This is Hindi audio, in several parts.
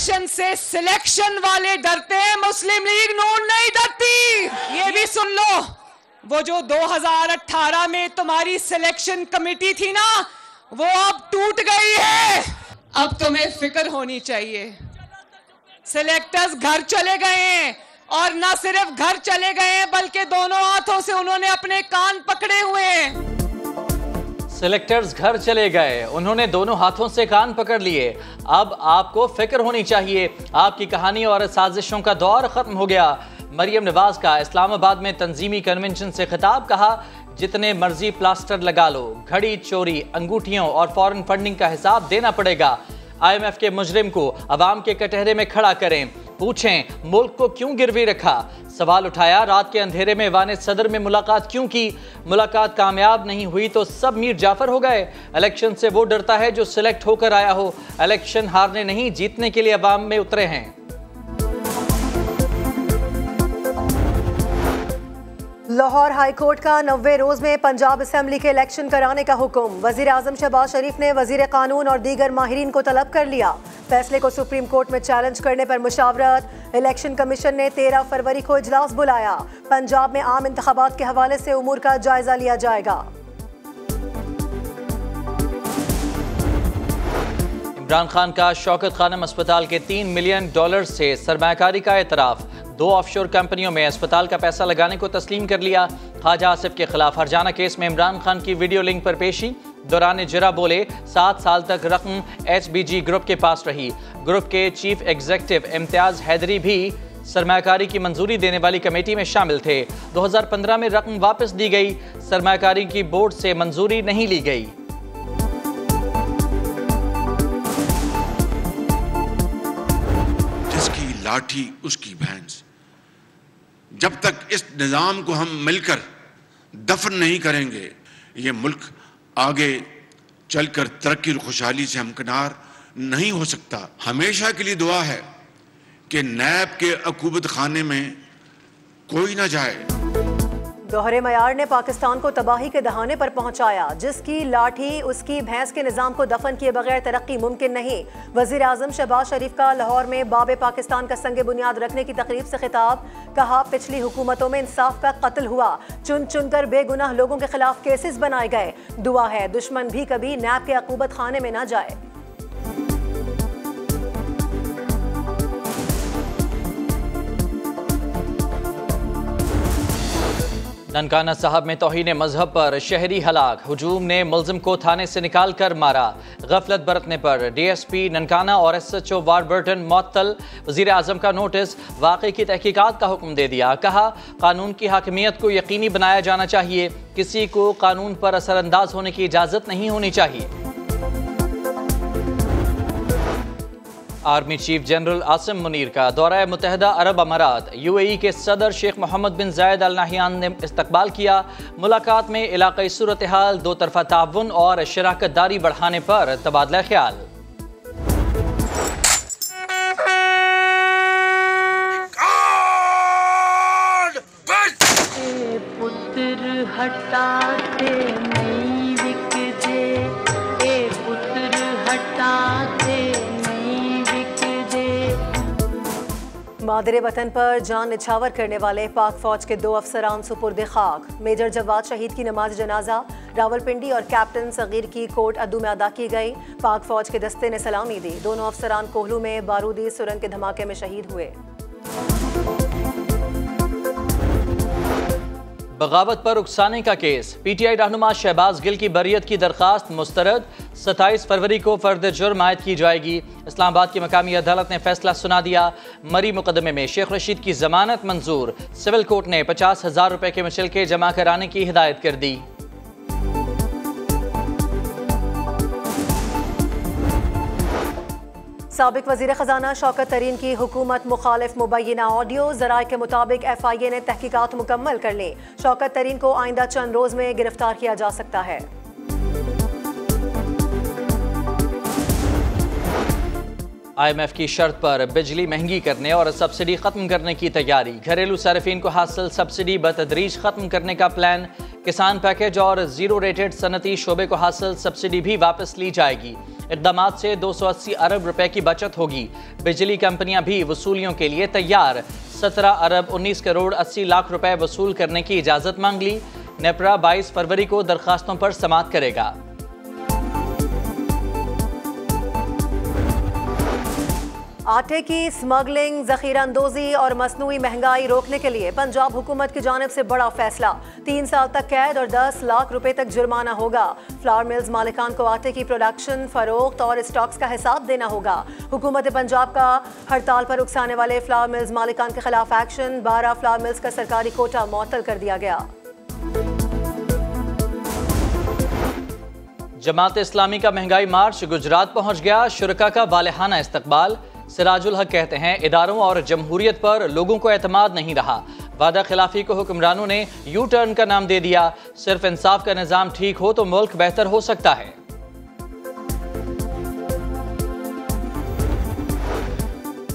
इलेक्शन से सिलेक्शन वाले डरते हैं, मुस्लिम लीग नून नहीं डरती। ये भी सुन लो, वो जो 2018 में तुम्हारी सिलेक्शन कमेटी थी ना, वो अब टूट गई है। अब तुम्हें फिक्र होनी चाहिए। सिलेक्टर्स घर चले गए हैं, और ना सिर्फ घर चले गए हैं बल्कि दोनों हाथों से उन्होंने अपने कान पकड़े हुए हैं। सिलेक्टर्स घर चले गए, उन्होंने दोनों हाथों से कान पकड़ लिए। अब आपको फिक्र होनी चाहिए, आपकी कहानी और साजिशों का दौर खत्म हो गया। मरियम नवाज का इस्लामाबाद में तंजीमी कन्वेंशन से खिताब, कहा जितने मर्जी प्लास्टर लगा लो, घड़ी चोरी, अंगूठियों और फॉरेन फंडिंग का हिसाब देना पड़ेगा। IMF के मुजरिम को अवाम के कटहरे में खड़ा करें, पूछें मुल्क को क्यों गिरवी रखा। सवाल उठाया रात के अंधेरे में वाने सदर में मुलाकात क्यों की। मुलाकात कामयाब नहीं हुई तो सब मीर जाफर हो गए। इलेक्शन से वो डरता है जो सिलेक्ट होकर आया हो। इलेक्शन हारने नहीं, जीतने के लिए अवाम में उतरे हैं। लाहौर हाई कोर्ट का 90 रोज में पंजाब असेंबली के इलेक्शन कराने का हुक्म। वजीर आजम शहबाज शरीफ ने वजीर कानून और दीगर माहिरीन को तलब कर लिया। फैसले को सुप्रीम कोर्ट में चैलेंज करने पर मुशावरत। इलेक्शन कमीशन ने 13 फरवरी को इजलास बुलाया। पंजाब में आम इंतखाबात के हवाले से उमूर का जायजा लिया जाएगा। इमरान खान का शौकत खानम अस्पताल के $3 मिलियन से सरमायाकारी का एतराफ़। 2 ऑफशोर कंपनियों में अस्पताल का पैसा लगाने को तस्लीम कर लिया। ख्वाजा आसिफ के खिलाफ हरजाना केस में इमरान खान की वीडियो लिंक पर पेशी। दौरान जरा बोले 7 साल तक रकम HBG ग्रुप के पास रही। ग्रुप के चीफ एग्जीक्यूटिव इम्तियाज हैदरी भी सरमायाकारी की मंजूरी देने वाली कमेटी में शामिल थे। 2015 में रकम वापस दी गई। सरमायाकारी की बोर्ड से मंजूरी नहीं ली गई। लाठी उसकी भैंस। जब तक इस निजाम को हम मिलकर दफन नहीं करेंगे, ये मुल्क आगे चलकर तरक्की और खुशहाली से हमकिनार नहीं हो सकता। हमेशा के लिए दुआ है कि नैब के अकूबत खाने में कोई ना जाए। दोहरे मयार ने पाकिस्तान को तबाही के दहाने पर पहुंचाया। जिसकी लाठी उसकी भैंस के निजाम को दफन किए बगैर तरक्की मुमकिन नहीं। वजीर आजम शहबाज शरीफ का लाहौर में बाब पाकिस्तान का संग बुनियाद रखने की तकरीब से खिताब, कहा पिछली हुकूमतों में इंसाफ का कत्ल हुआ, चुन चुन कर बेगुनाह लोगों के खिलाफ केसेस बनाए गए। दुआ है दुश्मन भी कभी नैब के अकूबत खाने में ना जाए। ननकाना साहब में तौहीन मजहब पर शहरी हलाक। हुजूम ने मुलजिम को थाने से निकाल कर मारा। गफलत बरतने पर DSP ननकाना और SHO वारबर्टन मुअत्तल। वजीर आजम का नोटिस, वाक़े की तहकीकात का हुक्म दे दिया। कहा कानून की हाकिमियत को यकीनी बनाया जाना चाहिए। किसी को कानून पर असरअंदाज होने की इजाज़त नहीं होनी चाहिए। Army chief general Asim Munir का दौरा मुत्तहदा अरब अमारात। UAE के सदर शेख मोहम्मद बिन जायद अल नहयान ने इस्तकबाल किया। मुलाकात में इलाक़ाई सूरत हाल, दो तरफ़ा ताउन और शराकत दारी बढ़ाने पर तबादला ख्याल। मादरे वतन पर जान निछावर करने वाले पाक फौज के 2 अफसरान सुपुर्द खाक। मेजर जवाद शहीद की नमाज जनाजा रावलपिंडी और कैप्टन सगीर की कोट अद्दू में अदा की गई। पाक फौज के दस्ते ने सलामी दी। दोनों अफसरान कोहलू में बारूदी सुरंग के धमाके में शहीद हुए। बगावत पर उकसाने का केस। PTI रहनुमा शहबाज गिल की बरियत की दरखास्त मुस्तरद। 27 फरवरी को फर्द जुर्म आयद की जाएगी। इस्लामाबाद की मकामी अदालत ने फैसला सुना दिया। मरी मुकदमे में शेख रशीद की जमानत मंजूर। सिविल कोर्ट ने 50,000 रुपए के मुचलके जमा कराने की हिदायत कर दी। साबिक वजीर खजाना शौकत तरीन की हुकूमत मुखालिफ मुबैना ऑडियो। ज़राए के मुताबिक FIA ने तहकीकात मुकम्मल कर ली। शौकत तरीन को आइंदा चंद रोज में गिरफ्तार किया जा सकता है। IMF की शर्त पर बिजली महंगी करने और सब्सिडी खत्म करने की तैयारी। घरेलू सार्फिन को हासिल सब्सिडी बतदरीज खत्म करने का प्लान। किसान पैकेज और जीरो रेटेड सनती शोबे को हासिल सब्सिडी भी वापस ली जाएगी। इक़दामात से 280 अरब रुपए की बचत होगी। बिजली कंपनियां भी वसूलियों के लिए तैयार। 17 अरब 19 करोड़ 80 लाख रुपए वसूल करने की इजाज़त मांग ली। नेपरा 22 फरवरी को दरखास्तों पर समाअत करेगा। आटे की स्मगलिंग, ज़ख़ीरा अंदोज़ी और मसनूई महंगाई रोकने के लिए पंजाब हुकूमत की जानिब से बड़ा फैसला। 3 साल तक कैद और 10 लाख रुपए तक जुर्माना होगा। फ्लावर मिल्स मालिकान को आटे की प्रोडक्शन, फरोख्त और स्टॉक्स का हिसाब देना होगा। हुकूमत पंजाब का हड़ताल पर उकसाने वाले फ्लावर मिल्स मालिकान के खिलाफ एक्शन। 12 फ्लावर मिल्स का सरकारी कोटा मुअत्तल कर दिया गया। जमात इस्लामी का महंगाई मार्च गुजरात पहुंच गया। शुरका का वालेहाना इस्तकबाल। सिराजुल हक कहते हैं, इदारों और जमहूरियत पर लोगों को एतमाद नहीं रहा। वादा खिलाफी को हुक्मरानों ने यू टर्न का नाम दे दिया। सिर्फ इंसाफ का निज़ाम ठीक हो तो मुल्क बेहतर हो सकता है।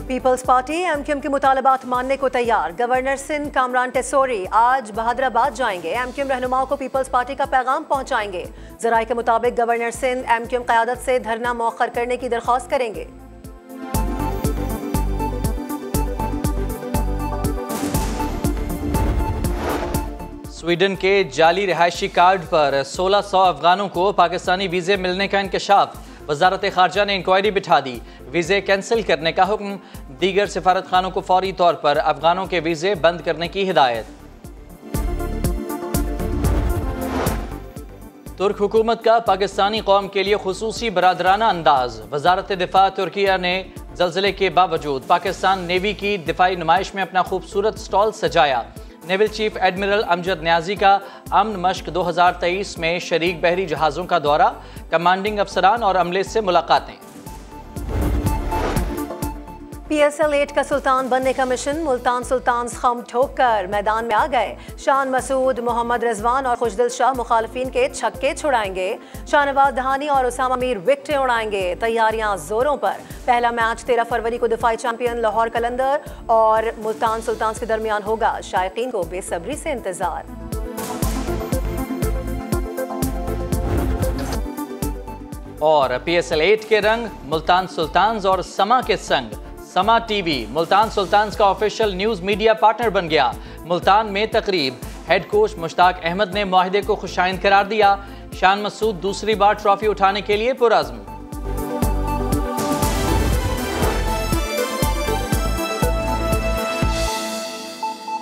पीपल्स पार्टी एमक्यूएम के मुतालबात मानने को तैयार। गवर्नर सिंध कामरान टेसोरी आज बहादुराबाद जाएंगे। एमक्यूएम रहनुमाओं को पीपल्स पार्टी का पैगाम पहुंचाएंगे। जराये के मुताबिक गवर्नर सिंध एमक्यूएम क़यादत से धरना मौखर करने की दरख्वास्त करेंगे। स्वीडन के जाली रिहायशी कार्ड पर 1600 अफगानों को पाकिस्तानी वीज़े मिलने का इंकशाफ। वजारत खारजा ने इंक्वायरी बिठा दी। वीज़े कैंसिल करने का हुक्म। दीगर सिफारत खानों को फौरी तौर पर अफगानों के वीज़े बंद करने की हिदायत। तुर्क हुकूमत का पाकिस्तानी कौम के लिए खुसूसी बरादराना अंदाज। वजारत दिफा तुर्किया ने ज़लज़ले के बावजूद पाकिस्तान नेवी की दिफाई नुमाइश में अपना खूबसूरत स्टॉल सजाया। Naval chief admiral Amjad Niazi का अमन मश्क 2023 में शरीक बहरी जहाज़ों का दौरा। कमांडिंग अफसरान और अमले से मुलाकातें। PSL 8 का सुल्तान बनने का मिशन। मुल्तान सुल्तान्स खम ठोक कर मैदान में आ गए। शान मसूद, मोहम्मद रिजवान और खुशदिल शाह मुखालफिन के छक्के छुड़ाएंगे। शाहनवाज दहानी और उसामा मीर विकेटें उड़ाएंगे। तैयारियां जोरों पर। पहला मैच 13 फरवरी को दिफाई चैंपियन लाहौर कलंदर और मुल्तान सुल्तान्स के दरमियान होगा। शायकीन को बेसब्री से इंतजार। और PSL 8 के रंग मुल्तान सुल्तान्स और समा के संग। समा टीवी मुल्तान सुल्तान्स का ऑफिशियल न्यूज़ मीडिया पार्टनर बन गया। मुल्तान में तकरीब। हेड कोच मुश्ताक अहमद ने मुआहिदे को खुशाइंद करार दिया। शान मसूद दूसरी बार ट्रॉफी उठाने के लिए पुरअज़्म।